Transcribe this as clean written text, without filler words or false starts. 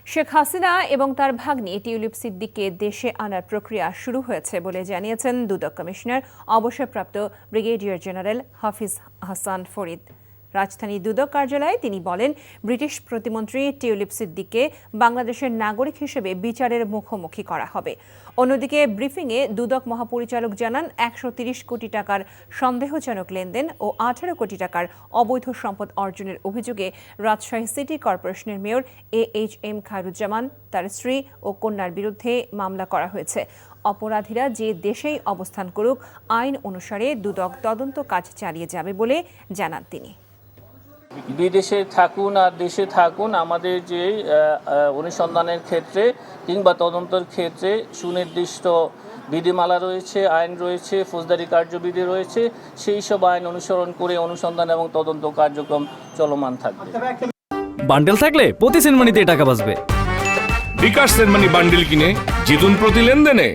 শেখ হাসিনা এবং তার ভাগ্নি টিউলিপ সিদ্দিককে দেশে আনার প্রক্রিয়া শুরু হয়েছে বলে জানিয়েছেন দুদক কমিশনার অবসরপ্রাপ্ত ব্রিগেডিয়ার জেনারেল হাফিজ হাসান ফরিদ। রাজধানী দুদক কার্যালয়ে তিনি বলেন, ব্রিটিশ প্রতিমন্ত্রী টিউলিপ সিদ্দিককে বাংলাদেশের নাগরিক হিসেবে বিচারের মুখোমুখি করা হবে। অন্যদিকে ব্রিফিংয়ে দুদক মহাপরিচালক জানান, ১৩০ কোটি টাকার সন্দেহজনক লেনদেন ও ১৮ কোটি টাকার অবৈধ সম্পদ অর্জনের অভিযোগে রাজশাহী সিটি কর্পোরেশনের মেয়র AHM খায়রুজ্জামান, তার স্ত্রী ও কন্যার বিরুদ্ধে মামলা করা হয়েছে। অপরাধীরা যে দেশেই অবস্থান করুক, আইন অনুসারে দুদক তদন্ত কাজ চালিয়ে যাবে বলে জানান তিনি। বিদেশে থাকুন আর দেশে থাকুন, আমাদের যে অনুসন্ধানের ক্ষেত্রে কিংবা তদন্তের ক্ষেত্রে সুনির্দিষ্ট বিধিমালা রয়েছে, আইন রয়েছে, ফৌজদারি কার্যবিধি রয়েছে। সেই সব আইন অনুসরণ করে অনুসন্ধান এবং তদন্ত কার্যক্রম চলমান থাকবে। বান্ডেল থাকলে প্রতি সেনমানিতে টাকা বাঁচবে। বিকাশ সেনমানি বান্ডেল কিনে জিতুন প্রতি লেনদেনে।